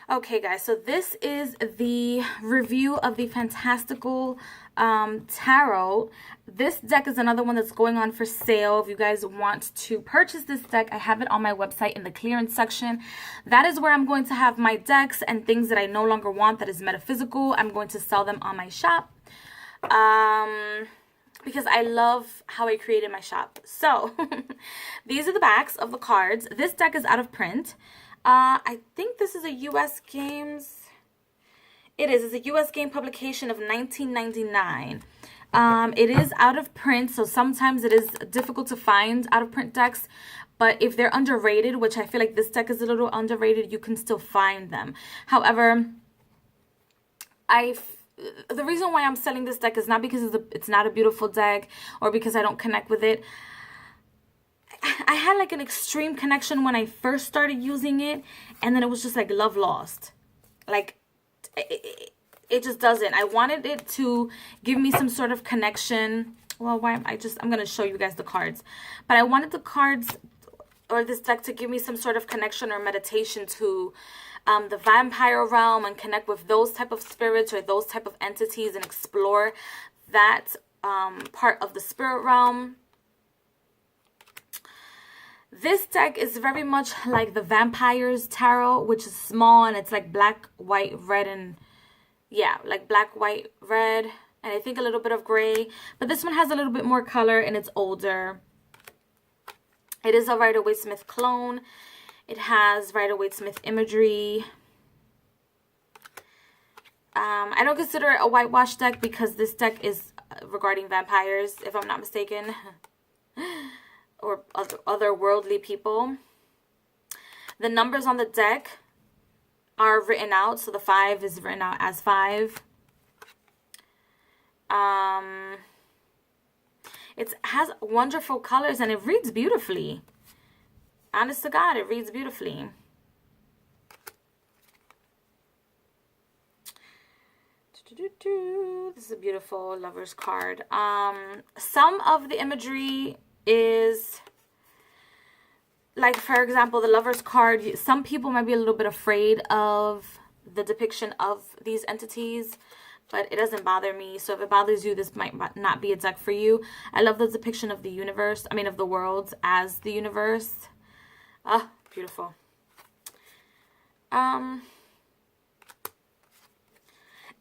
Okay, guys, so this is the review of the Fantastical Tarot. This deck is another one that's going on for sale. If you guys want to purchase this deck, I have it on my website in the clearance section. That is where I'm going to have my decks and things that I no longer want that is metaphysical. I'm going to sell them on my shop. Because I love how I created my shop. So, these are the backs of the cards. This deck is out of print. I think this is a U.S. Games. It is. It's a U.S. Game publication of 1999. It is out of print, so sometimes it is difficult to find out of print decks. But if they're underrated, which I feel like this deck is a little underrated, you can still find them. However, the reason why I'm selling this deck is not because it's not a beautiful deck or because I don't connect with it. I had like an extreme connection when I first started using it, and then it was just like love lost. Like it just doesn't. I wanted it to give me some sort of connection. Well, I'm going to show you guys the cards. But I wanted the cards or this deck to give me some sort of connection or meditation to the vampire realm and connect with those type of spirits or those type of entities and explore that part of the spirit realm. This deck is very much like the Vampires Tarot, which is small and it's like black, white, red, and yeah, like black, white, red, and I think a little bit of gray. But this one has a little bit more color and it's older. It is a Rider-Waite-Smith clone. It has Rider-Waite-Smith imagery. I don't consider it a whitewash deck because this deck is regarding vampires, if I'm not mistaken. Or other worldly people. The numbers on the deck are written out. So the 5 is written out as 5. It has wonderful colors and it reads beautifully. Honest to God, it reads beautifully. This is a beautiful lover's card. Some of the imagery is, like, for example, the lover's card. Some people might be a little bit afraid of the depiction of these entities, but it doesn't bother me. So if it bothers you, this might not be a deck for you. I love the depiction of the universe, of the worlds as the universe. Ah, beautiful. And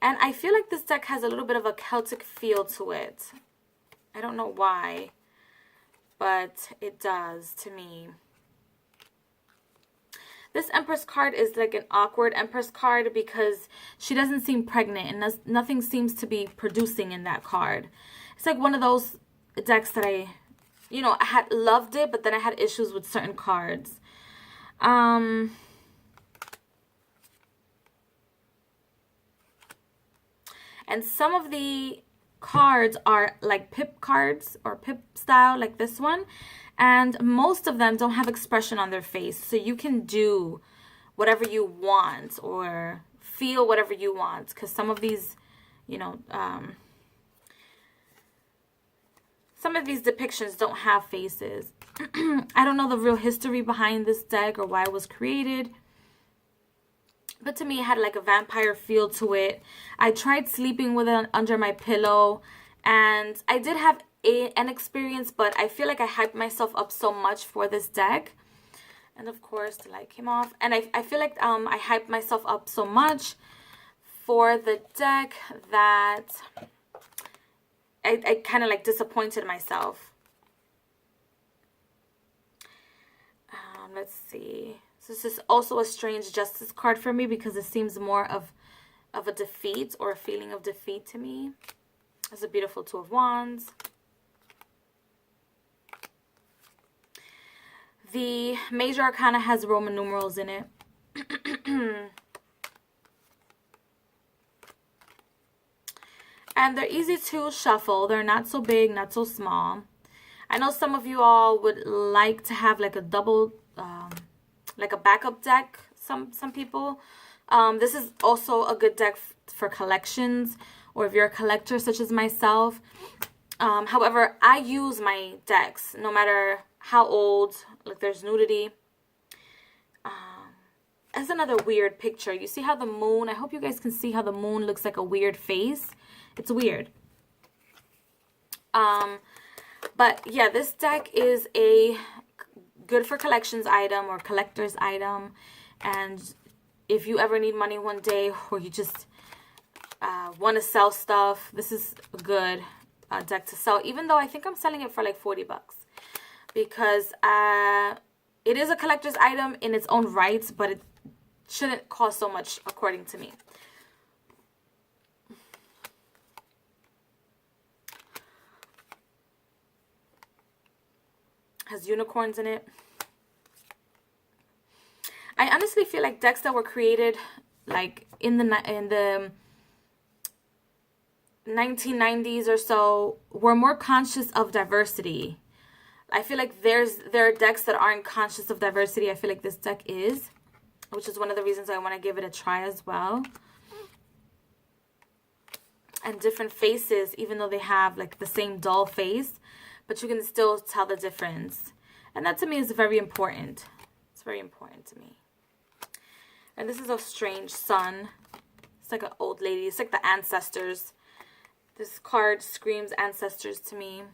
I feel like this deck has a little bit of a Celtic feel to it. I don't know why, but it does to me. This Empress card is like an awkward Empress card because she doesn't seem pregnant and nothing seems to be producing in that card. It's like one of those decks that I had loved it, but then I had issues with certain cards. And some of the cards are like pip cards or pip style, like this one. And most of them don't have expression on their face. So you can do whatever you want or feel whatever you want. Because some of these, some of these depictions don't have faces. I don't know the real history behind this deck or why it was created. But to me, it had like a vampire feel to it. I tried sleeping with it under my pillow. And I did have an experience, but I feel like I hyped myself up so much for this deck. And of course, the light came off. And I feel like I hyped myself up so much for the deck that I kind of like disappointed myself. Let's see. So this is also a strange justice card for me because it seems more of a defeat or a feeling of defeat to me. It's a beautiful Two of Wands. The Major Arcana has Roman numerals in it. And they're easy to shuffle. They're not so big, not so small. I know some of you all would like to have like a double, like a backup deck. Some people. This is also a good deck for collections, or if you're a collector such as myself. However, I use my decks no matter how old. Like there's nudity. That's another weird picture. You see how the moon, I hope you guys can see how the moon looks like a weird face. It's weird. But yeah, this deck is a good for collections item or collector's item. And if you ever need money one day, or you just want to sell stuff, this is a good deck to sell. Even though I think I'm selling it for like 40 bucks. Because it is a collector's item in its own rights, but it shouldn't cost so much according to me. Has unicorns in it. I honestly feel like decks that were created like in the 1990s or so were more conscious of diversity. I feel like there are decks that aren't conscious of diversity. I feel like this deck is, which is one of the reasons I want to give it a try as well. And different faces, even though they have like the same dull face, but you can still tell the difference. And that to me is very important. It's very important to me. And this is a strange sun. It's like an old lady. It's like the ancestors. This card screams ancestors to me.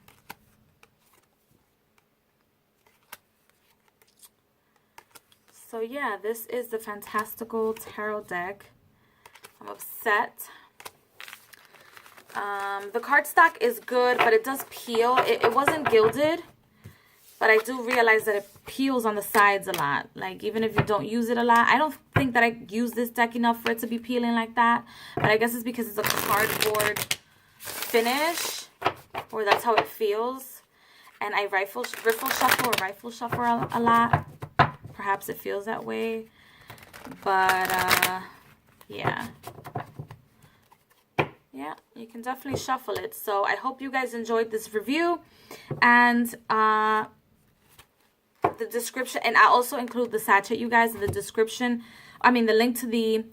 So yeah, this is the Fantastical Tarot deck. I'm upset. The cardstock is good, but it does peel. It wasn't gilded, but I do realize that it peels on the sides a lot. Like, even if you don't use it a lot. I don't think that I use this deck enough for it to be peeling like that. But I guess it's because it's a cardboard finish, or that's how it feels. And I rifle shuffle a lot. Perhaps it feels that way. But, yeah. Yeah, you can definitely shuffle it. So I hope you guys enjoyed this review. And the description, and I also include the sachet, you guys, in the description. I mean, the link to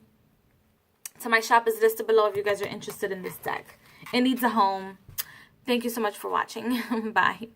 my shop is listed below if you guys are interested in this deck. It needs a home. Thank you so much for watching. Bye.